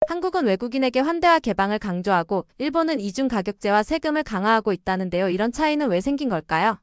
한국은 외국인에게 환대와 개방을 강조하고 일본은 이중 가격제와 세금을 강화하고 있다는데요. 이런 차이는 왜 생긴 걸까요?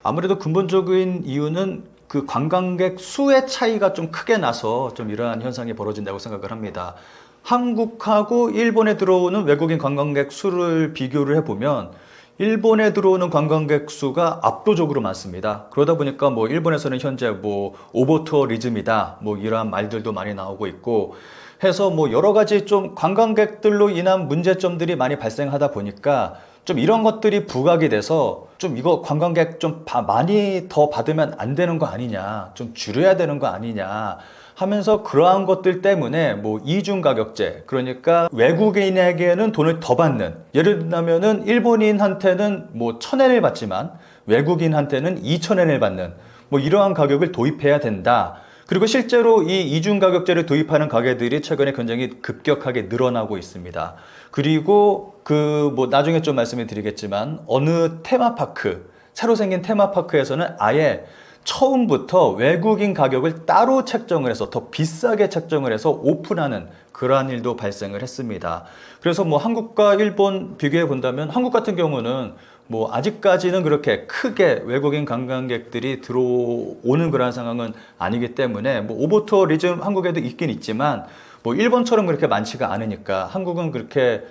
아무래도 근본적인 이유는 그 관광객 수의 차이가 좀 크게 나서 좀 이러한 현상이 벌어진다고 생각을 합니다. 한국하고 일본에 들어오는 외국인 관광객 수를 비교를 해보면 일본에 들어오는 관광객 수가 압도적으로 많습니다. 그러다 보니까 뭐 일본에서는 현재 뭐 오버투어리즘이다 뭐 이러한 말들도 많이 나오고 있고 해서 뭐 여러 가지 좀 관광객들로 인한 문제점들이 많이 발생하다 보니까 좀 이런 것들이 부각이 돼서 좀 이거 관광객 좀 많이 더 받으면 안 되는 거 아니냐, 좀 줄여야 되는 거 아니냐 하면서 그러한 것들 때문에 뭐 이중 가격제, 그러니까 외국인에게는 돈을 더 받는, 예를 들면은 일본인한테는 뭐 1,000엔을 받지만 외국인한테는 2,000엔을 받는 뭐 이러한 가격을 도입해야 된다. 그리고 실제로 이 이중 가격제를 도입하는 가게들이 최근에 굉장히 급격하게 늘어나고 있습니다. 그리고 그 뭐 나중에 좀 말씀을 드리겠지만 어느 테마파크, 새로 생긴 테마파크에서는 아예 처음부터 외국인 가격을 따로 책정을 해서 더 비싸게 책정을 해서 오픈하는 그러한 일도 발생을 했습니다. 그래서 뭐 한국과 일본 비교해 본다면 한국 같은 경우는 뭐 아직까지는 그렇게 크게 외국인 관광객들이 들어오는 그런 상황은 아니기 때문에 뭐 오버투어리즘 한국에도 있긴 있지만 뭐 일본처럼 그렇게 많지가 않으니까 한국은 그렇게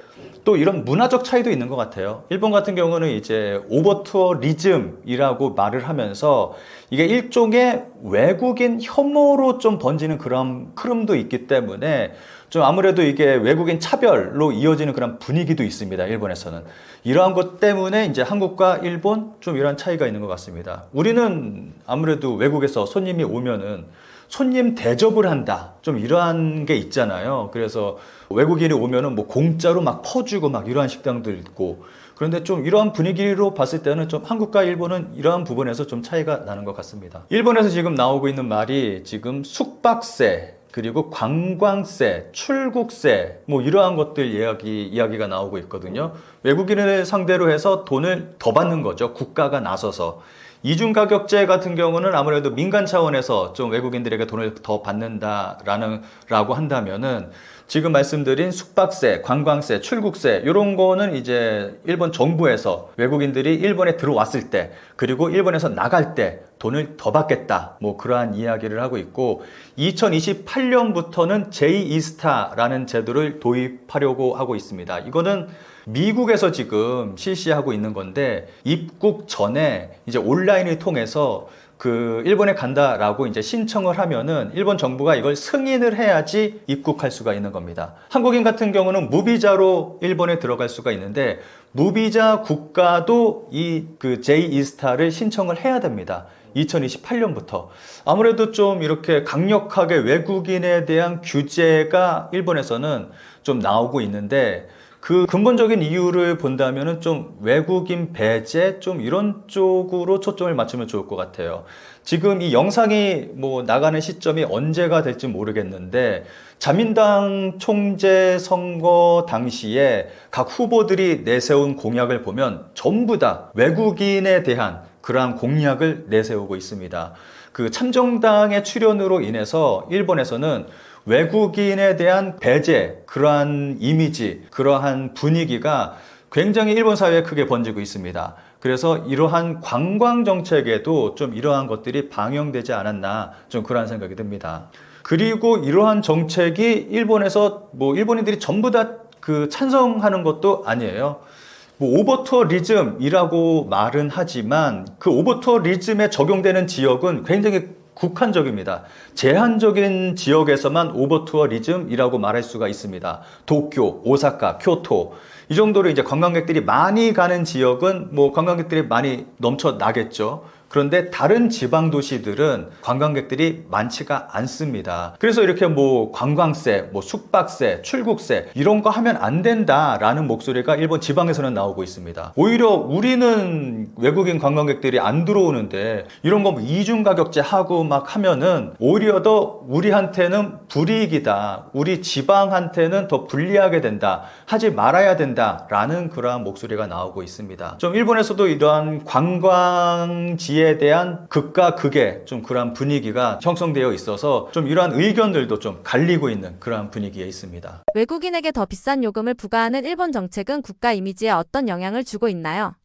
또 이런 문화적 차이도 있는 것 같아요. 일본 같은 경우는 이제 오버투어리즘이라고 말을 하면서 이게 일종의 외국인 혐오로 좀 번지는 그런 흐름도 있기 때문에 좀 아무래도 이게 외국인 차별로 이어지는 그런 분위기도 있습니다. 일본에서는. 이러한 것 때문에 이제 한국과 일본 좀 이런 차이가 있는 것 같습니다. 우리는 아무래도 외국에서 손님이 오면은 손님 대접을 한다. 좀 이러한 게 있잖아요. 그래서 외국인이 오면은 뭐 공짜로 막 퍼주고 막 이러한 식당들 있고. 그런데 좀 이러한 분위기로 봤을 때는 좀 한국과 일본은 이러한 부분에서 좀 차이가 나는 것 같습니다. 일본에서 지금 나오고 있는 말이 지금 숙박세, 그리고 관광세, 출국세, 뭐 이러한 것들 이야기가 나오고 있거든요. 외국인을 상대로 해서 돈을 더 받는 거죠. 국가가 나서서. 이중가격제 같은 경우는 아무래도 민간 차원에서 좀 외국인들에게 돈을 더 받는다라고 한다면은 지금 말씀드린 숙박세, 관광세, 출국세 이런 거는 이제 일본 정부에서 외국인들이 일본에 들어왔을 때 그리고 일본에서 나갈 때 돈을 더 받겠다 뭐 그러한 이야기를 하고 있고 2028년부터는 J-이스타라는 제도를 도입하려고 하고 있습니다. 이거는 미국에서 지금 실시하고 있는 건데 입국 전에 이제 온라인을 통해서 그 일본에 간다라고 이제 신청을 하면은 일본 정부가 이걸 승인을 해야지 입국할 수가 있는 겁니다. 한국인 같은 경우는 무비자로 일본에 들어갈 수가 있는데 무비자 국가도 이 그 J-이스타를 신청을 해야 됩니다. 2028년부터. 아무래도 좀 이렇게 강력하게 외국인에 대한 규제가 일본에서는 좀 나오고 있는데 그 근본적인 이유를 본다면은 좀 외국인 배제 좀 이런 쪽으로 초점을 맞추면 좋을 것 같아요. 지금 이 영상이 뭐 나가는 시점이 언제가 될지 모르겠는데 자민당 총재 선거 당시에 각 후보들이 내세운 공약을 보면 전부 다 외국인에 대한 그러한 공약을 내세우고 있습니다. 그 참정당의 출연으로 인해서 일본에서는 외국인에 대한 배제, 그러한 이미지, 그러한 분위기가 굉장히 일본 사회에 크게 번지고 있습니다. 그래서 이러한 관광 정책에도 좀 이러한 것들이 방영되지 않았나 좀 그러한 생각이 듭니다. 그리고 이러한 정책이 일본에서 뭐 일본인들이 전부 다 그 찬성하는 것도 아니에요. 뭐 오버투어리즘이라고 말은 하지만 그 오버투어리즘에 적용되는 지역은 굉장히 국한적입니다. 제한적인 지역에서만 오버투어리즘이라고 말할 수가 있습니다. 도쿄, 오사카, 교토 이 정도로 이제 관광객들이 많이 가는 지역은 뭐 관광객들이 많이 넘쳐나겠죠. 그런데 다른 지방 도시들은 관광객들이 많지가 않습니다. 그래서 이렇게 뭐 관광세, 뭐 숙박세, 출국세 이런 거 하면 안 된다라는 목소리가 일본 지방에서는 나오고 있습니다. 오히려 우리는 외국인 관광객들이 안 들어오는데 이런 거 뭐 이중 가격제 하고 막 하면은 오히려 더 우리한테는 불이익이다. 우리 지방한테는 더 불리하게 된다. 하지 말아야 된다라는 그러한 목소리가 나오고 있습니다. 좀 일본에서도 이러한 관광지 관광지에 대한 극과 극의 좀 그러한 분위기가 형성되어 있어서 좀 이러한 의견들도 좀 갈리고 있는 그러한 분위기에 있습니다. 외국인에게 더 비싼 요금을 부과하는 일본 정책은 국가 이미지에 어떤 영향을 주고 있나요?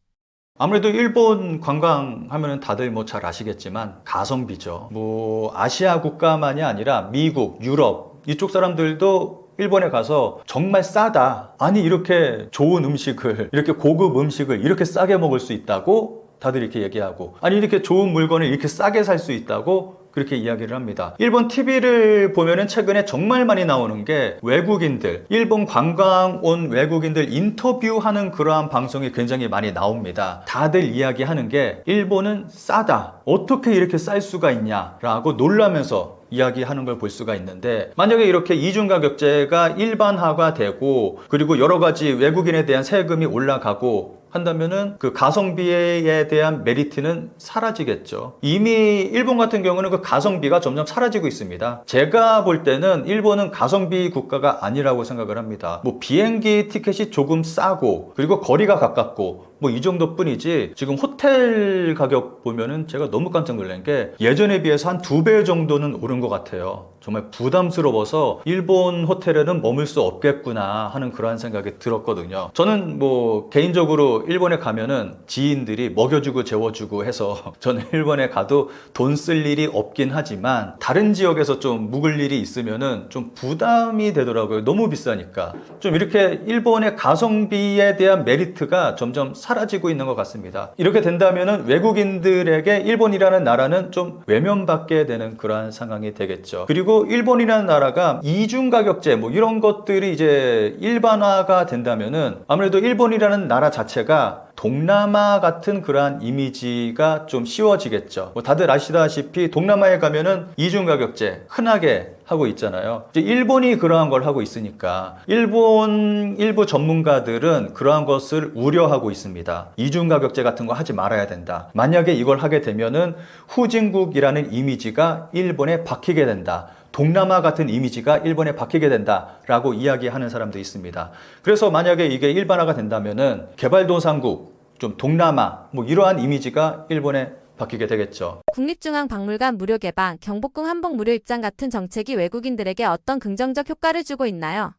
아무래도 일본 관광하면은 다들 뭐 잘 아시겠지만 가성비죠. 뭐 아시아 국가만이 아니라 미국, 유럽 이쪽 사람들도 일본에 가서 정말 싸다. 아니 이렇게 좋은 음식을 이렇게 고급 음식을 이렇게 싸게 먹을 수 있다고 다들 이렇게 얘기하고 아니 이렇게 좋은 물건을 이렇게 싸게 살 수 있다고 그렇게 이야기를 합니다. 일본 TV를 보면은 최근에 정말 많이 나오는 게 외국인들, 일본 관광 온 외국인들 인터뷰하는 그러한 방송이 굉장히 많이 나옵니다. 다들 이야기하는 게 일본은 싸다. 어떻게 이렇게 쌀 수가 있냐라고 놀라면서 이야기하는 걸 볼 수가 있는데 만약에 이렇게 이중가격제가 일반화가 되고 그리고 여러 가지 외국인에 대한 세금이 올라가고 한다면은 그 가성비에 대한 메리트는 사라지겠죠. 이미 일본 같은 경우는 그 가성비가 점점 사라지고 있습니다. 제가 볼 때는 일본은 가성비 국가가 아니라고 생각을 합니다. 뭐 비행기 티켓이 조금 싸고 그리고 거리가 가깝고 뭐 이 정도뿐이지 지금 호텔 가격 보면은 제가 너무 깜짝 놀란 게 예전에 비해서 한 2배 정도는 오른 것 같아요. 정말 부담스러워서 일본 호텔에는 머물 수 없겠구나 하는 그러한 생각이 들었거든요. 저는 뭐 개인적으로 일본에 가면은 지인들이 먹여주고 재워주고 해서 저는 일본에 가도 돈 쓸 일이 없긴 하지만 다른 지역에서 좀 묵을 일이 있으면은 좀 부담이 되더라고요. 너무 비싸니까. 좀 이렇게 일본의 가성비에 대한 메리트가 점점 사라지고 있는 것 같습니다. 이렇게 된다면은 외국인들에게 일본이라는 나라는 좀 외면받게 되는 그러한 상황이 되겠죠. 그리고 일본이라는 나라가 이중가격제 뭐 이런 것들이 이제 일반화가 된다면은 아무래도 일본이라는 나라 자체가 동남아 같은 그러한 이미지가 좀 씌워지겠죠. 뭐 다들 아시다시피 동남아에 가면은 이중가격제 흔하게 하고 있잖아요. 이제 일본이 그러한 걸 하고 있으니까 일본 일부 전문가들은 그러한 것을 우려하고 있습니다. 이중가격제 같은 거 하지 말아야 된다. 만약에 이걸 하게 되면은 후진국이라는 이미지가 일본에 박히게 된다. 동남아 같은 이미지가 일본에 박히게 된다라고 이야기하는 사람도 있습니다. 그래서 만약에 이게 일반화가 된다면은 개발도상국, 좀 동남아 뭐 이러한 이미지가 일본에 바뀌게 되겠죠. 국립중앙박물관 무료 개방, 경복궁 한복 무료 입장 같은 정책이 외국인들에게 어떤 긍정적 효과를 주고 있나요?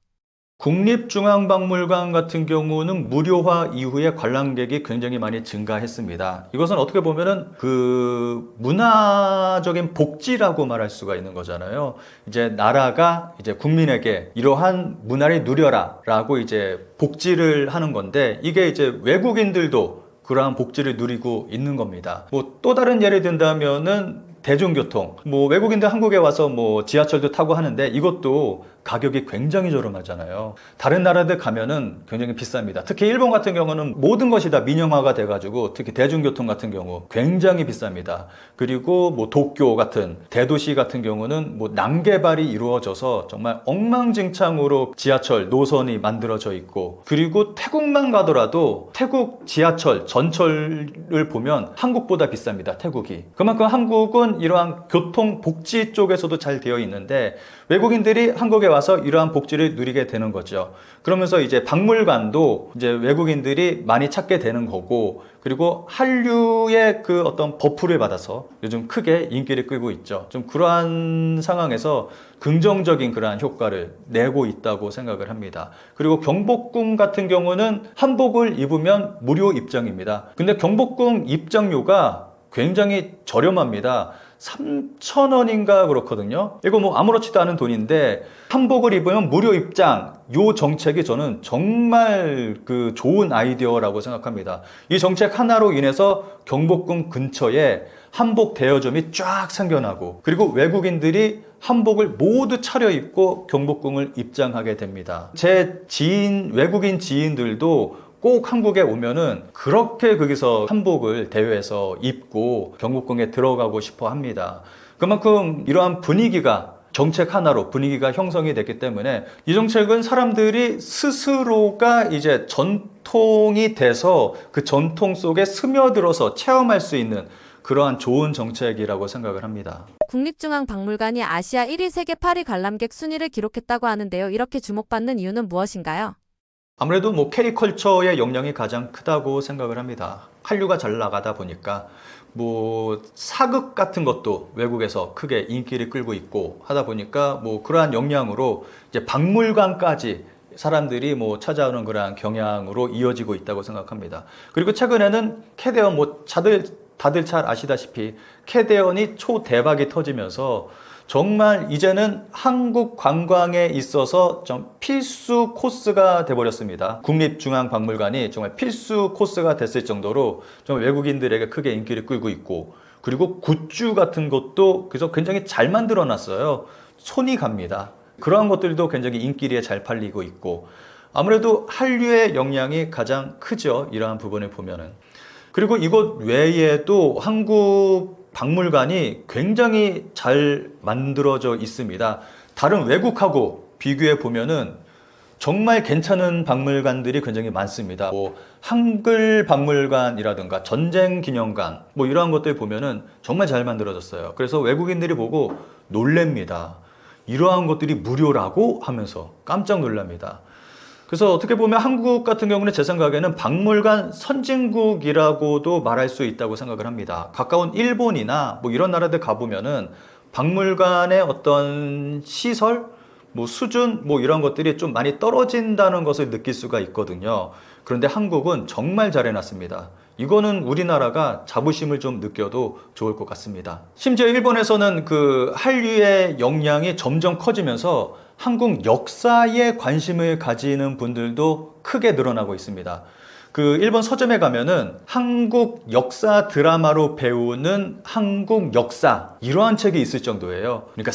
국립중앙박물관 같은 경우는 무료화 이후에 관람객이 굉장히 많이 증가했습니다. 이것은 어떻게 보면은 그 문화적인 복지라고 말할 수가 있는 거잖아요. 이제 나라가 이제 국민에게 이러한 문화를 누려라 라고 이제 복지를 하는 건데 이게 이제 외국인들도 그러한 복지를 누리고 있는 겁니다. 뭐 또 다른 예를 든다면은 대중교통. 뭐 외국인들 한국에 와서 뭐 지하철도 타고 하는데 이것도 가격이 굉장히 저렴하잖아요. 다른 나라들 가면은 굉장히 비쌉니다. 특히 일본 같은 경우는 모든 것이 다 민영화가 돼가지고 특히 대중교통 같은 경우 굉장히 비쌉니다. 그리고 뭐 도쿄 같은 대도시 같은 경우는 뭐 난개발이 이루어져서 정말 엉망진창으로 지하철 노선이 만들어져 있고 그리고 태국만 가더라도 태국 지하철 전철을 보면 한국보다 비쌉니다. 태국이. 그만큼 한국은 이러한 교통 복지 쪽에서도 잘 되어 있는데 외국인들이 한국에 와서 이러한 복지를 누리게 되는 거죠. 그러면서 이제 박물관도 이제 외국인들이 많이 찾게 되는 거고 그리고 한류의 그 어떤 버프를 받아서 요즘 크게 인기를 끌고 있죠. 좀 그러한 상황에서 긍정적인 그러한 효과를 내고 있다고 생각을 합니다. 그리고 경복궁 같은 경우는 한복을 입으면 무료 입장입니다. 근데 경복궁 입장료가 굉장히 저렴합니다. 3,000원인가 그렇거든요. 이거 뭐 아무렇지도 않은 돈인데 한복을 입으면 무료 입장 요 정책이 저는 정말 그 좋은 아이디어라고 생각합니다. 이 정책 하나로 인해서 경복궁 근처에 한복 대여점이 쫙 생겨나고 그리고 외국인들이 한복을 모두 차려입고 경복궁을 입장하게 됩니다. 제 지인, 외국인 지인들도 꼭 한국에 오면은 그렇게 거기서 한복을 대여해서 입고 경복궁에 들어가고 싶어 합니다. 그만큼 이러한 분위기가 정책 하나로 분위기가 형성이 됐기 때문에 이 정책은 사람들이 스스로가 이제 전통이 돼서 그 전통 속에 스며들어서 체험할 수 있는 그러한 좋은 정책이라고 생각을 합니다. 국립중앙박물관이 아시아 1위 세계 8위 관람객 순위를 기록했다고 하는데요. 이렇게 주목받는 이유는 무엇인가요? 아무래도 뭐 K컬처의 영향이 가장 크다고 생각을 합니다. 한류가 잘 나가다 보니까 뭐 사극 같은 것도 외국에서 크게 인기를 끌고 있고 하다 보니까 뭐 그러한 영향으로 이제 박물관까지 사람들이 뭐 찾아오는 그러한 경향으로 이어지고 있다고 생각합니다. 그리고 최근에는 캐대언 뭐 다들 잘 아시다시피 캐대언이 초대박이 터지면서 정말 이제는 한국 관광에 있어서 좀 필수 코스가 돼버렸습니다. 국립중앙박물관이 정말 필수 코스가 됐을 정도로 정말 외국인들에게 크게 인기를 끌고 있고, 그리고 굿즈 같은 것도 그래서 굉장히 잘 만들어 놨어요. 손이 갑니다. 그러한 것들도 굉장히 인기리에 잘 팔리고 있고, 아무래도 한류의 영향이 가장 크죠. 이러한 부분을 보면은. 그리고 이것 외에도 한국 박물관이 굉장히 잘 만들어져 있습니다. 다른 외국하고 비교해 보면은 정말 괜찮은 박물관들이 굉장히 많습니다. 뭐 한글 박물관이라든가 전쟁 기념관 뭐 이러한 것들 보면은 정말 잘 만들어졌어요. 그래서 외국인들이 보고 놀랍니다. 이러한 것들이 무료라고 하면서 깜짝 놀랍니다. 그래서 어떻게 보면 한국 같은 경우는 제 생각에는 박물관 선진국이라고도 말할 수 있다고 생각을 합니다. 가까운 일본이나 뭐 이런 나라들 가보면은 박물관의 어떤 시설, 뭐 수준, 뭐 이런 것들이 좀 많이 떨어진다는 것을 느낄 수가 있거든요. 그런데 한국은 정말 잘 해놨습니다. 이거는 우리나라가 자부심을 좀 느껴도 좋을 것 같습니다. 심지어 일본에서는 그 한류의 영향이 점점 커지면서 한국 역사에 관심을 가지는 분들도 크게 늘어나고 있습니다. 그 일본 서점에 가면은 한국 역사 드라마로 배우는 한국 역사 이러한 책이 있을 정도예요. 그러니까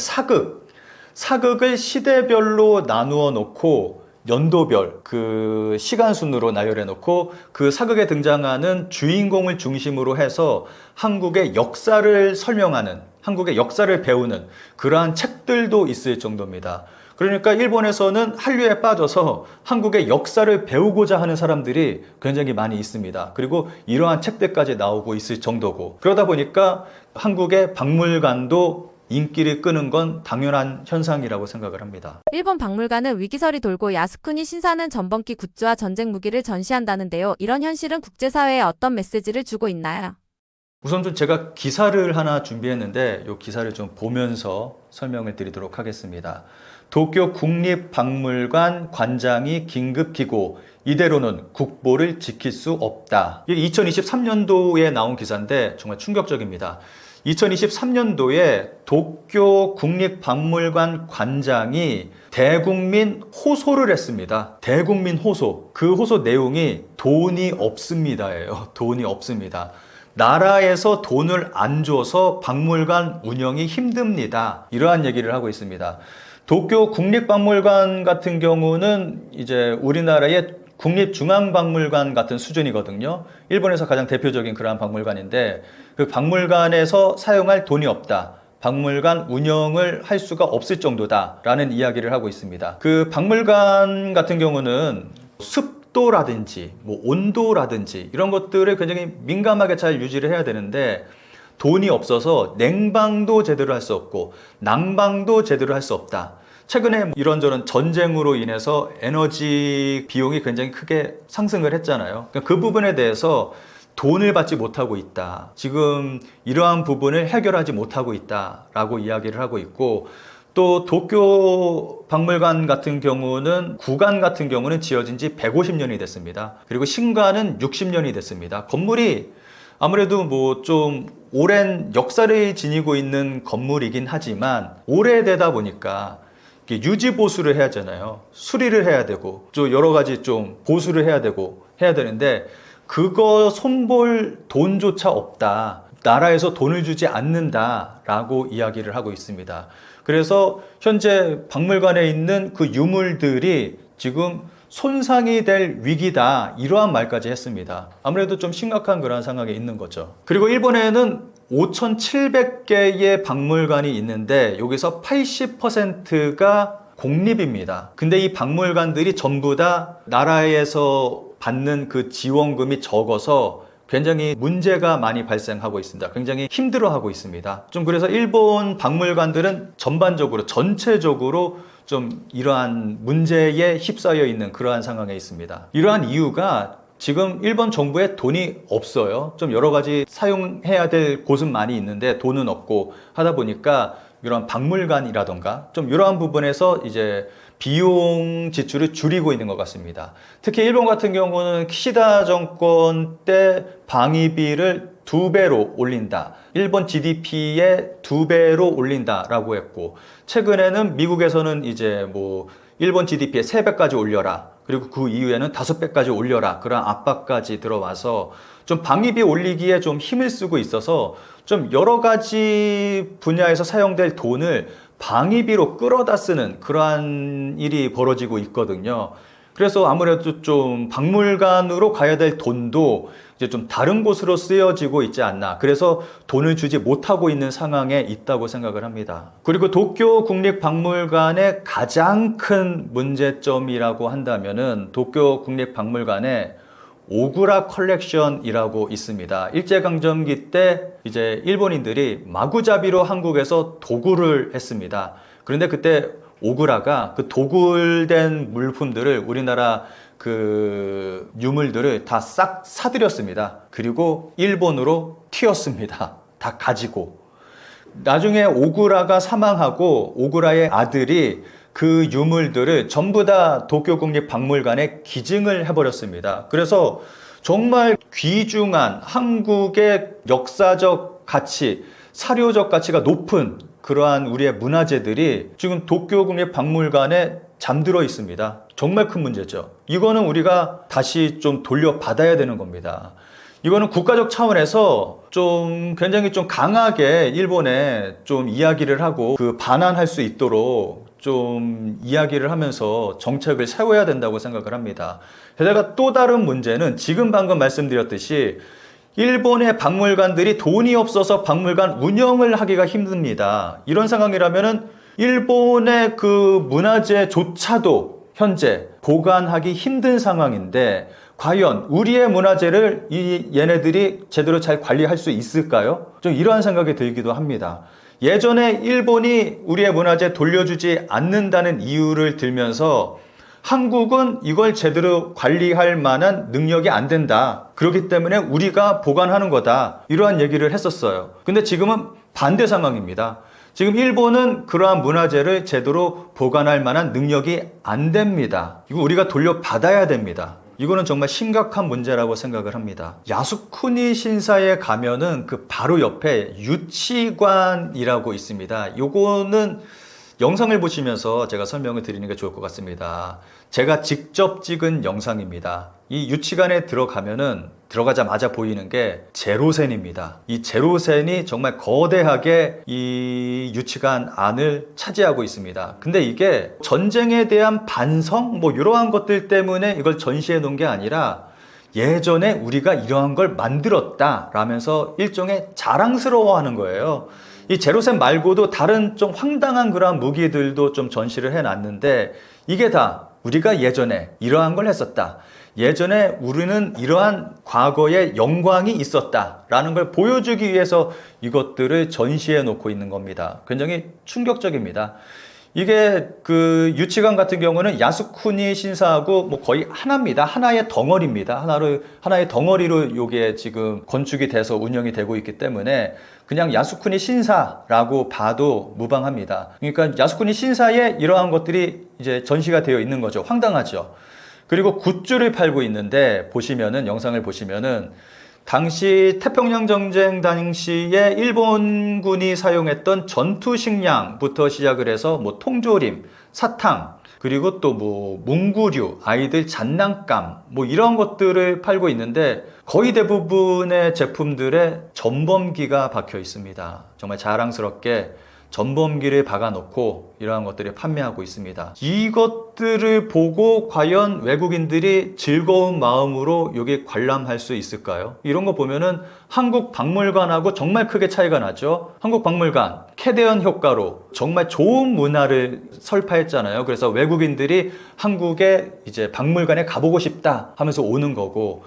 사극을 시대별로 나누어 놓고 연도별 그 시간 순으로 나열해 놓고 그 사극에 등장하는 주인공을 중심으로 해서 한국의 역사를 설명하는, 한국의 역사를 배우는 그러한 책들도 있을 정도입니다. 그러니까 일본에서는 한류에 빠져서 한국의 역사를 배우고자 하는 사람들이 굉장히 많이 있습니다. 그리고 이러한 책들까지 나오고 있을 정도고, 그러다 보니까 한국의 박물관도 인기를 끄는 건 당연한 현상이라고 생각을 합니다. 일본 박물관은 위기설이 돌고 야스쿠니 신사는 전범기 굿즈와 전쟁 무기를 전시한다는데요. 이런 현실은 국제사회에 어떤 메시지를 주고 있나요? 우선 좀 제가 기사를 하나 준비했는데 이 기사를 좀 보면서 설명을 드리도록 하겠습니다. 도쿄 국립박물관 관장이 긴급 기고, 이대로는 국보를 지킬 수 없다. 이게 2023년도에 나온 기사인데 정말 충격적입니다. 2023년도에 도쿄 국립박물관 관장이 대국민 호소를 했습니다. 대국민 호소. 그 호소 내용이 돈이 없습니다예요. 돈이 없습니다. 나라에서 돈을 안 줘서 박물관 운영이 힘듭니다. 이러한 얘기를 하고 있습니다. 도쿄 국립박물관 같은 경우는 이제 우리나라의 국립중앙박물관 같은 수준이거든요. 일본에서 가장 대표적인 그러한 박물관인데, 그 박물관에서 사용할 돈이 없다. 박물관 운영을 할 수가 없을 정도다라는 이야기를 하고 있습니다. 그 박물관 같은 경우는 습도라든지 뭐 온도라든지 이런 것들을 굉장히 민감하게 잘 유지를 해야 되는데, 돈이 없어서 냉방도 제대로 할 수 없고 난방도 제대로 할 수 없다. 최근에 이런저런 전쟁으로 인해서 에너지 비용이 굉장히 크게 상승을 했잖아요. 그러니까 그 부분에 대해서 돈을 받지 못하고 있다. 지금 이러한 부분을 해결하지 못하고 있다라고 이야기를 하고 있고, 또 도쿄 박물관 같은 경우는 구관 같은 경우는 지어진 지 150년이 됐습니다. 그리고 신관은 60년이 됐습니다. 건물이 아무래도 뭐 좀 오랜 역사를 지니고 있는 건물이긴 하지만 오래되다 보니까 유지 보수를 해야 하잖아요. 수리를 해야 되고 또 여러 가지 좀 보수를 해야 되고 해야 되는데 그거 손볼 돈조차 없다. 나라에서 돈을 주지 않는다라고 이야기를 하고 있습니다. 그래서 현재 박물관에 있는 그 유물들이 지금 손상이 될 위기다, 이러한 말까지 했습니다. 아무래도 좀 심각한 그런 상황에 있는 거죠. 그리고 일본에는 5,700개의 박물관이 있는데 여기서 80%가 공립입니다. 근데 이 박물관들이 전부 다 나라에서 받는 그 지원금이 적어서 굉장히 문제가 많이 발생하고 있습니다. 굉장히 힘들어하고 있습니다. 좀 그래서 일본 박물관들은 전반적으로 전체적으로 좀 이러한 문제에 휩싸여 있는 그러한 상황에 있습니다. 이러한 이유가 지금 일본 정부에 돈이 없어요. 좀 여러 가지 사용해야 될 곳은 많이 있는데 돈은 없고 하다 보니까 이런 박물관이라던가 좀 이러한 부분에서 이제 비용 지출을 줄이고 있는 것 같습니다. 특히 일본 같은 경우는 키시다 정권 때 방위비를 2배로 올린다. 일본 GDP의 2배로 올린다라고 했고, 최근에는 미국에서는 이제 뭐 일본 GDP의 3배까지 올려라. 그리고 그 이후에는 5배까지 올려라. 그런 압박까지 들어와서 좀 방위비 올리기에 좀 힘을 쓰고 있어서 좀 여러 가지 분야에서 사용될 돈을 방위비로 끌어다 쓰는 그러한 일이 벌어지고 있거든요. 그래서 아무래도 좀 박물관으로 가야 될 돈도 이제 좀 다른 곳으로 쓰여지고 있지 않나. 그래서 돈을 주지 못하고 있는 상황에 있다고 생각을 합니다. 그리고 도쿄 국립박물관의 가장 큰 문제점이라고 한다면은 도쿄 국립박물관에 오구라 컬렉션이라고 있습니다. 일제강점기 때 이제 일본인들이 마구잡이로 한국에서 도굴을 했습니다. 그런데 그때 오구라가 그 도굴된 물품들을 우리나라 그 유물들을 다 싹 사들였습니다. 그리고 일본으로 튀었습니다. 다 가지고. 나중에 오구라가 사망하고 오구라의 아들이 그 유물들을 전부 다 도쿄국립박물관에 기증을 해버렸습니다. 그래서 정말 귀중한 한국의 역사적 가치, 사료적 가치가 높은 그러한 우리의 문화재들이 지금 도쿄국립박물관에 잠들어 있습니다. 정말 큰 문제죠. 이거는 우리가 다시 좀 돌려받아야 되는 겁니다. 이거는 국가적 차원에서 좀 굉장히 좀 강하게 일본에 좀 이야기를 하고 그 반환할 수 있도록 좀 이야기를 하면서 정책을 세워야 된다고 생각을 합니다. 게다가 또 다른 문제는 지금 방금 말씀드렸듯이 일본의 박물관들이 돈이 없어서 박물관 운영을 하기가 힘듭니다. 이런 상황이라면은 일본의 그 문화재조차도 현재 보관하기 힘든 상황인데 과연 우리의 문화재를 얘네들이 제대로 잘 관리할 수 있을까요? 좀 이러한 생각이 들기도 합니다. 예전에 일본이 우리의 문화재 돌려주지 않는다는 이유를 들면서 한국은 이걸 제대로 관리할 만한 능력이 안 된다. 그렇기 때문에 우리가 보관하는 거다. 이러한 얘기를 했었어요. 근데 지금은 반대 상황입니다. 지금 일본은 그러한 문화재를 제대로 보관할 만한 능력이 안 됩니다. 이거 우리가 돌려받아야 됩니다. 이거는 정말 심각한 문제라고 생각을 합니다. 야스쿠니 신사에 가면은 그 바로 옆에 유치관이라고 있습니다. 요거는 영상을 보시면서 제가 설명을 드리는 게 좋을 것 같습니다. 제가 직접 찍은 영상입니다. 이 유치관에 들어가자마자 보이는 게 제로센입니다. 이 제로센이 정말 거대하게 이 유치관 안을 차지하고 있습니다. 근데 이게 전쟁에 대한 반성 뭐 이러한 것들 때문에 이걸 전시해 놓은 게 아니라 예전에 우리가 이러한 걸 만들었다 라면서 일종의 자랑스러워하는 거예요. 이 제로센 말고도 다른 좀 황당한 그러한 무기들도 좀 전시를 해놨는데 이게 다 우리가 예전에 이러한 걸 했었다. 예전에 우리는 이러한 과거의 영광이 있었다라는 걸 보여주기 위해서 이것들을 전시해 놓고 있는 겁니다. 굉장히 충격적입니다. 이게 그 유치관 같은 경우는 야스쿠니 신사하고 뭐 거의 하나입니다. 하나의 덩어리입니다. 하나의 덩어리로 이게 지금 건축이 돼서 운영이 되고 있기 때문에 그냥 야스쿠니 신사라고 봐도 무방합니다. 그러니까 야스쿠니 신사에 이러한 것들이 이제 전시가 되어 있는 거죠. 황당하죠. 그리고 굿즈를 팔고 있는데 보시면은 영상을 보시면은 당시 태평양 전쟁 당시에 일본군이 사용했던 전투 식량부터 시작을 해서 뭐 통조림, 사탕, 그리고 또 뭐 문구류, 아이들 장난감 뭐 이런 것들을 팔고 있는데 거의 대부분의 제품들에 전범기가 박혀 있습니다. 정말 자랑스럽게 전범기를 박아놓고 이러한 것들을 판매하고 있습니다. 이것들을 보고 과연 외국인들이 즐거운 마음으로 여기 관람할 수 있을까요? 이런 거 보면은 한국 박물관하고 정말 크게 차이가 나죠. 한국 박물관 캐대언 효과로 정말 좋은 문화를 설파했잖아요. 그래서 외국인들이 한국에 이제 박물관에 가보고 싶다 하면서 오는 거고,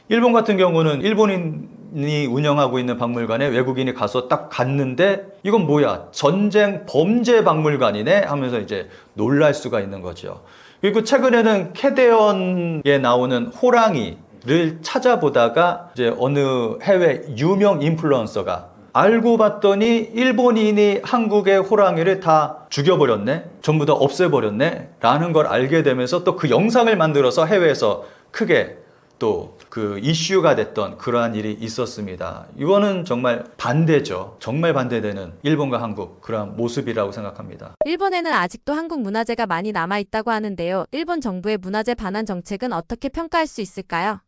일본 같은 경우는 일본인이 운영하고 있는 박물관에 외국인이 가서 딱 갔는데 이건 뭐야? 전쟁 범죄 박물관이네 하면서 이제 놀랄 수가 있는 거죠. 그리고 최근에는 캐대언에 나오는 호랑이, 를 찾아보다가 이제 어느 해외 유명 인플루언서가 알고 봤더니 일본인이 한국의 호랑이를 다 죽여버렸네, 전부 다 없애버렸네 라는 걸 알게 되면서 또 그 영상을 만들어서 해외에서 크게 또 그 이슈가 됐던 그러한 일이 있었습니다. 이거는 정말 반대죠. 정말 반대되는 일본과 한국 그러한 모습이라고 생각합니다. 일본에는 아직도 한국 문화재가 많이 남아있다고 하는데요. 일본 정부의 문화재 반환 정책은 어떻게 평가할 수 있을까요?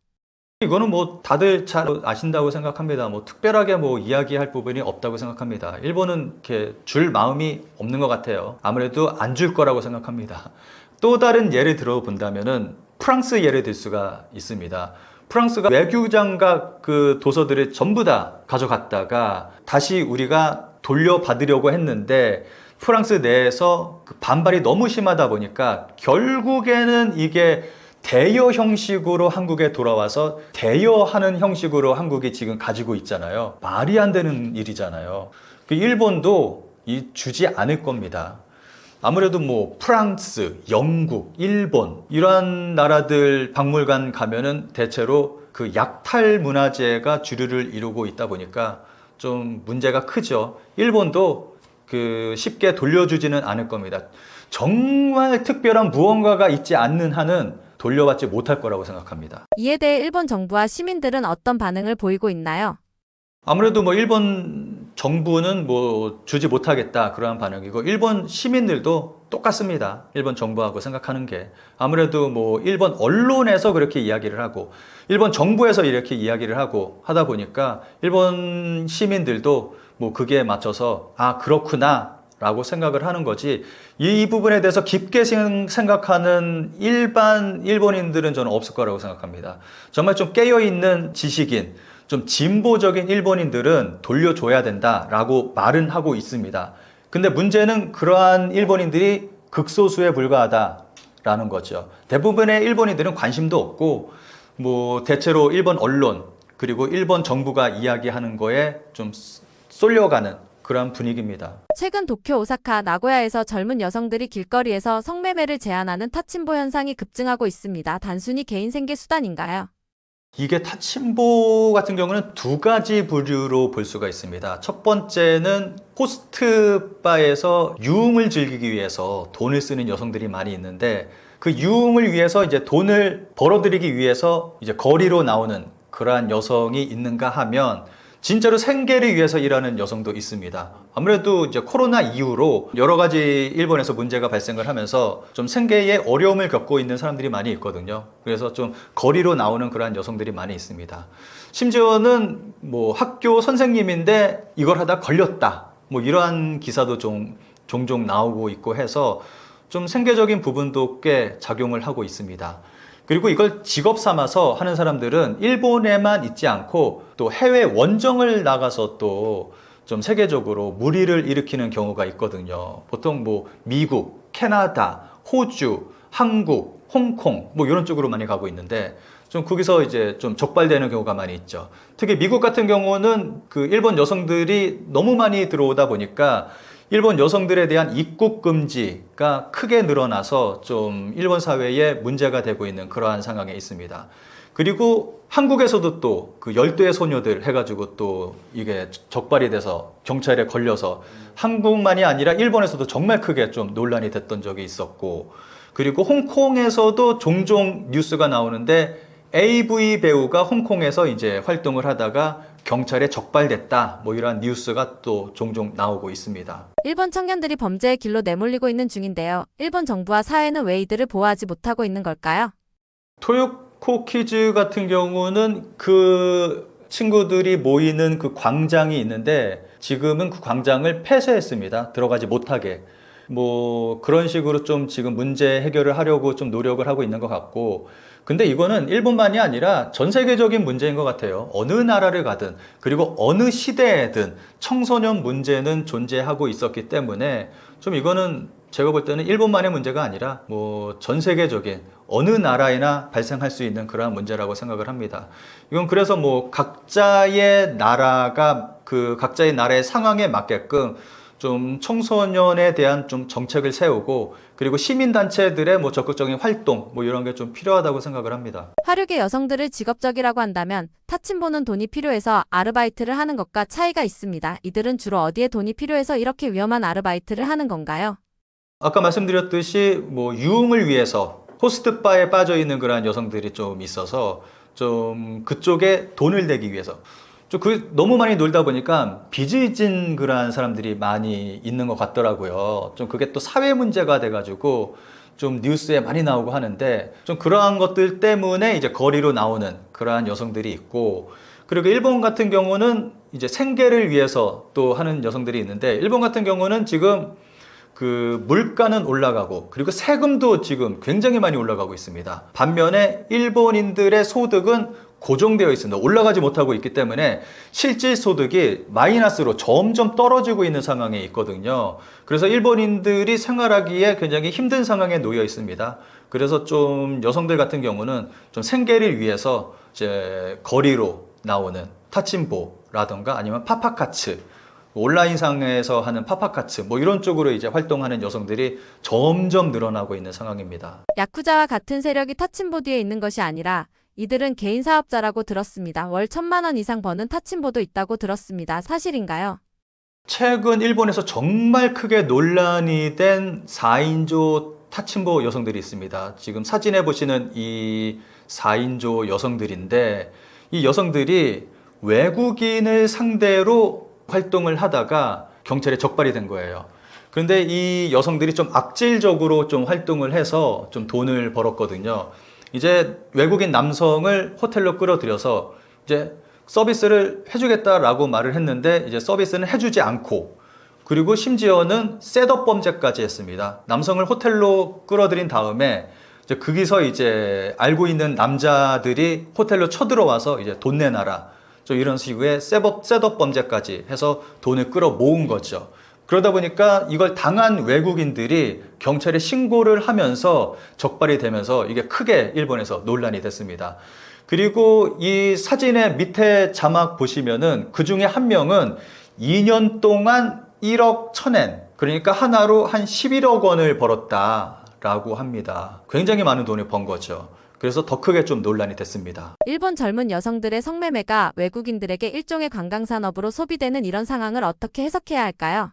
이거는 뭐 다들 잘 아신다고 생각합니다. 뭐 특별하게 뭐 이야기할 부분이 없다고 생각합니다. 일본은 이렇게 줄 마음이 없는 것 같아요. 아무래도 안 줄 거라고 생각합니다. 또 다른 예를 들어 본다면은 프랑스 예를 들 수가 있습니다. 프랑스가 외교장각 그 도서들을 전부 다 가져갔다가 다시 우리가 돌려받으려고 했는데 프랑스 내에서 그 반발이 너무 심하다 보니까 결국에는 이게 대여 형식으로 한국에 돌아와서 대여하는 형식으로 한국이 지금 가지고 있잖아요. 말이 안 되는 일이잖아요. 그 일본도 주지 않을 겁니다. 아무래도 뭐 프랑스, 영국, 일본 이러한 나라들 박물관 가면은 대체로 그 약탈 문화재가 주류를 이루고 있다 보니까 좀 문제가 크죠. 일본도 그 쉽게 돌려주지는 않을 겁니다. 정말 특별한 무언가가 있지 않는 한은 돌려받지 못할 거라고 생각합니다. 이에 대해 일본 정부와 시민들은 어떤 반응을 보이고 있나요? 아무래도 뭐 일본 정부는 뭐 주지 못하겠다 그러한 반응이고 일본 시민들도 똑같습니다. 일본 정부하고 생각하는 게 아무래도 뭐 일본 언론에서 그렇게 이야기를 하고 일본 정부에서 이렇게 이야기를 하고 하다 보니까 일본 시민들도 뭐 그게 맞춰서 아 그렇구나 라고 생각을 하는 거지 이 부분에 대해서 깊게 생각하는 일반 일본인들은 저는 없을 거라고 생각합니다. 정말 좀 깨어있는 지식인 좀 진보적인 일본인들은 돌려줘야 된다라고 말은 하고 있습니다. 근데 문제는 그러한 일본인들이 극소수에 불과하다라는 거죠. 대부분의 일본인들은 관심도 없고 뭐 대체로 일본 언론 그리고 일본 정부가 이야기하는 거에 좀 쏠려가는 그런 분위기입니다. 최근 도쿄, 오사카, 나고야에서 젊은 여성들이 길거리에서 성매매를 제한하는 타침보 현상이 급증하고 있습니다. 단순히 개인 생계 수단인가요? 이게 타침보 같은 경우는 두 가지 부류로 볼 수가 있습니다. 첫 번째는 호스트바에서 유흥을 즐기기 위해서 돈을 쓰는 여성들이 많이 있는데 그 유흥을 위해서 이제 돈을 벌어들이기 위해서 이제 거리로 나오는 그러한 여성이 있는가 하면 진짜로 생계를 위해서 일하는 여성도 있습니다. 아무래도 이제 코로나 이후로 여러 가지 일본에서 문제가 발생을 하면서 좀 생계에 어려움을 겪고 있는 사람들이 많이 있거든요. 그래서 좀 거리로 나오는 그러한 여성들이 많이 있습니다. 심지어는 뭐 학교 선생님인데 이걸 하다 걸렸다. 뭐 이러한 기사도 좀 종종 나오고 있고 해서 좀 생계적인 부분도 꽤 작용을 하고 있습니다. 그리고 이걸 직업 삼아서 하는 사람들은 일본에만 있지 않고 또 해외 원정을 나가서 또 좀 세계적으로 무리를 일으키는 경우가 있거든요. 보통 뭐 미국, 캐나다, 호주, 한국, 홍콩 뭐 이런 쪽으로 많이 가고 있는데 좀 거기서 이제 좀 적발되는 경우가 많이 있죠. 특히 미국 같은 경우는 그 일본 여성들이 너무 많이 들어오다 보니까 일본 여성들에 대한 입국 금지가 크게 늘어나서 좀 일본 사회에 문제가 되고 있는 그러한 상황에 있습니다. 그리고 한국에서도 또 그 열대 소녀들 해가지고 또 이게 적발이 돼서 경찰에 걸려서 한국만이 아니라 일본에서도 정말 크게 좀 논란이 됐던 적이 있었고 그리고 홍콩에서도 종종 뉴스가 나오는데 AV 배우가 홍콩에서 이제 활동을 하다가 경찰에 적발됐다 뭐 이런 뉴스가 또 종종 나오고 있습니다. 일본 청년들이 범죄의 길로 내몰리고 있는 중인데요. 일본 정부와 사회는 왜 이들을 보호하지 못하고 있는 걸까요? 토요코 키즈 같은 경우는 그 친구들이 모이는 그 광장이 있는데 지금은 그 광장을 폐쇄했습니다. 들어가지 못하게. 뭐 그런 식으로 좀 지금 문제 해결을 하려고 좀 노력을 하고 있는 것 같고 근데 이거는 일본만이 아니라 전 세계적인 문제인 것 같아요. 어느 나라를 가든 그리고 어느 시대에든 청소년 문제는 존재하고 있었기 때문에 좀 이거는 제가 볼 때는 일본만의 문제가 아니라 뭐 전 세계적인 어느 나라에나 발생할 수 있는 그러한 문제라고 생각을 합니다. 이건 그래서 뭐 각자의 나라가 그 각자의 나라의 상황에 맞게끔 좀 청소년에 대한 좀 정책을 세우고 그리고 시민단체들의 뭐 적극적인 활동 뭐 이런 게 좀 필요하다고 생각을 합니다. 화류계 여성들을 직업적이라고 한다면 타침보는 돈이 필요해서 아르바이트를 하는 것과 차이가 있습니다. 이들은 주로 어디에 돈이 필요해서 이렇게 위험한 아르바이트를 하는 건가요? 아까 말씀드렸듯이 뭐 유흥을 위해서 호스트바에 빠져 있는 그러한 여성들이 좀 있어서 좀 그쪽에 돈을 내기 위해서 좀 너무 많이 놀다 보니까 빚을 진 그러한 사람들이 많이 있는 것 같더라고요. 좀 그게 또 사회 문제가 돼가지고 좀 뉴스에 많이 나오고 하는데 좀 그러한 것들 때문에 이제 거리로 나오는 그러한 여성들이 있고 그리고 일본 같은 경우는 이제 생계를 위해서 또 하는 여성들이 있는데 일본 같은 경우는 지금 그 물가는 올라가고 그리고 세금도 지금 굉장히 많이 올라가고 있습니다. 반면에 일본인들의 소득은 고정되어 있습니다. 올라가지 못하고 있기 때문에 실질 소득이 마이너스로 점점 떨어지고 있는 상황에 있거든요. 그래서 일본인들이 생활하기에 굉장히 힘든 상황에 놓여 있습니다. 그래서 좀 여성들 같은 경우는 좀 생계를 위해서 이제 거리로 나오는 타침보라던가 아니면 파파카츠 온라인상에서 하는 파파카츠 뭐 이런 쪽으로 이제 활동하는 여성들이 점점 늘어나고 있는 상황입니다. 야쿠자와 같은 세력이 타침보 뒤에 있는 것이 아니라 이들은 개인 사업자라고 들었습니다. 월 1,000만 원 이상 버는 타침보도 있다고 들었습니다. 사실인가요? 최근 일본에서 정말 크게 논란이 된 4인조 타침보 여성들이 있습니다. 지금 사진에 보시는 이 4인조 여성들인데 이 여성들이 외국인을 상대로 활동을 하다가 경찰에 적발이 된 거예요. 그런데 이 여성들이 좀 악질적으로 좀 활동을 해서 좀 돈을 벌었거든요. 이제 외국인 남성을 호텔로 끌어들여서 이제 서비스를 해주겠다라고 말을 했는데 이제 서비스는 해주지 않고 그리고 심지어는 셋업 범죄까지 했습니다. 남성을 호텔로 끌어들인 다음에 이제 거기서 이제 알고 있는 남자들이 호텔로 쳐들어와서 이제 돈 내놔라. 좀 이런 식의 셋업 범죄까지 해서 돈을 끌어 모은 거죠. 그러다 보니까 이걸 당한 외국인들이 경찰에 신고를 하면서 적발이 되면서 이게 크게 일본에서 논란이 됐습니다. 그리고 이 사진의 밑에 자막 보시면은 그 중에 한 명은 2년 동안 1억 1,000엔, 그러니까 하나로 한 11억 원을 벌었다라고 합니다. 굉장히 많은 돈을 번 거죠. 그래서 더 크게 좀 논란이 됐습니다. 일본 젊은 여성들의 성매매가 외국인들에게 일종의 관광산업으로 소비되는 이런 상황을 어떻게 해석해야 할까요?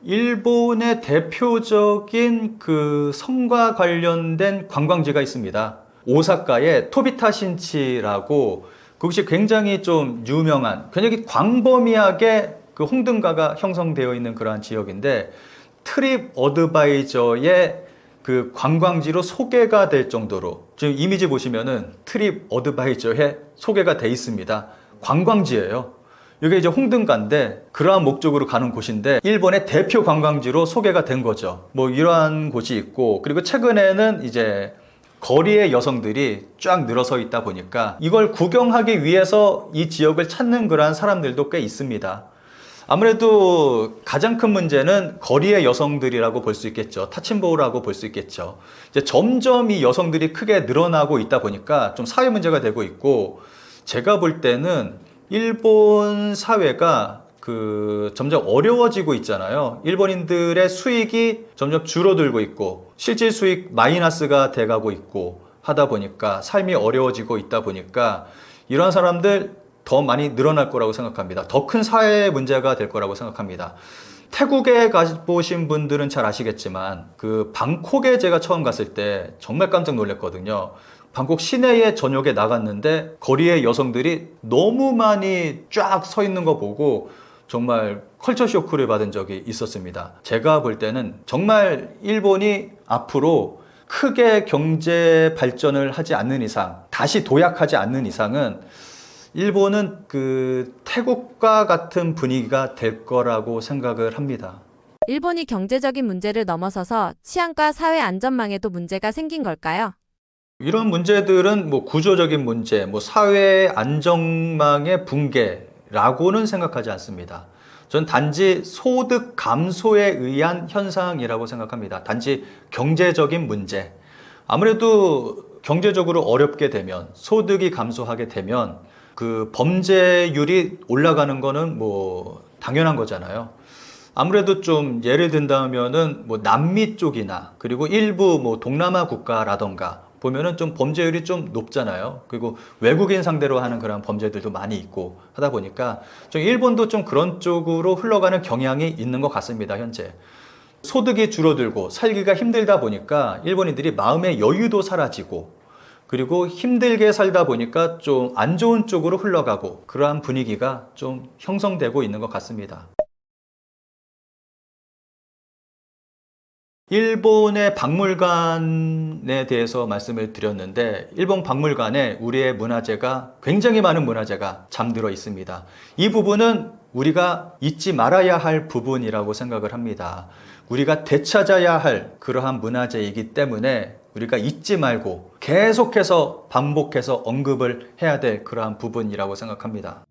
일본의 대표적인 그 성과 관련된 관광지가 있습니다. 오사카의 토비타 신치라고 그것이 굉장히 좀 유명한, 굉장히 광범위하게 그 홍등가가 형성되어 있는 그러한 지역인데 트립 어드바이저의 그 관광지로 소개가 될 정도로 지금 이미지 보시면은 트립 어드바이저에 소개가 돼 있습니다. 관광지예요. 이게 이제 홍등가인데 그러한 목적으로 가는 곳인데 일본의 대표 관광지로 소개가 된 거죠. 뭐 이러한 곳이 있고 그리고 최근에는 이제 거리의 여성들이 쫙 늘어서 있다 보니까 이걸 구경하기 위해서 이 지역을 찾는 그러한 사람들도 꽤 있습니다. 아무래도 가장 큰 문제는 거리의 여성들이라고 볼 수 있겠죠. 타침보라고 볼 수 있겠죠. 이제 점점 이 여성들이 크게 늘어나고 있다 보니까 좀 사회 문제가 되고 있고 제가 볼 때는 일본 사회가 점점 어려워지고 있잖아요. 일본인들의 수익이 점점 줄어들고 있고 실질 수익 마이너스가 돼가고 있고 하다 보니까 삶이 어려워지고 있다 보니까 이런 사람들 더 많이 늘어날 거라고 생각합니다. 더 큰 사회 문제가 될 거라고 생각합니다. 태국에 가보신 분들은 잘 아시겠지만 그 방콕에 제가 처음 갔을 때 정말 깜짝 놀랐거든요. 방콕 시내에 저녁에 나갔는데 거리의 여성들이 너무 많이 쫙 서 있는 거 보고 정말 컬처 쇼크를 받은 적이 있었습니다. 제가 볼 때는 정말 일본이 앞으로 크게 경제 발전을 하지 않는 이상, 다시 도약하지 않는 이상은 일본은 그 태국과 같은 분위기가 될 거라고 생각을 합니다. 일본이 경제적인 문제를 넘어서서 치안과 사회 안전망에도 문제가 생긴 걸까요? 이런 문제들은 뭐 구조적인 문제, 뭐 사회 안전망의 붕괴라고는 생각하지 않습니다. 전 단지 소득 감소에 의한 현상이라고 생각합니다. 단지 경제적인 문제. 아무래도 경제적으로 어렵게 되면, 소득이 감소하게 되면 그 범죄율이 올라가는 거는 뭐 당연한 거잖아요. 아무래도 좀 예를 든다면은 뭐 남미 쪽이나 그리고 일부 뭐 동남아 국가라던가 보면은 좀 범죄율이 좀 높잖아요. 그리고 외국인 상대로 하는 그런 범죄들도 많이 있고 하다 보니까 좀 일본도 좀 그런 쪽으로 흘러가는 경향이 있는 것 같습니다, 현재. 소득이 줄어들고 살기가 힘들다 보니까 일본인들이 마음의 여유도 사라지고 그리고 힘들게 살다 보니까 좀 안 좋은 쪽으로 흘러가고 그러한 분위기가 좀 형성되고 있는 것 같습니다. 일본의 박물관에 대해서 말씀을 드렸는데 일본 박물관에 우리의 문화재가 굉장히 많은 문화재가 잠들어 있습니다. 이 부분은 우리가 잊지 말아야 할 부분이라고 생각을 합니다. 우리가 되찾아야 할 그러한 문화재이기 때문에 우리가 잊지 말고 계속해서 반복해서 언급을 해야 될 그러한 부분이라고 생각합니다.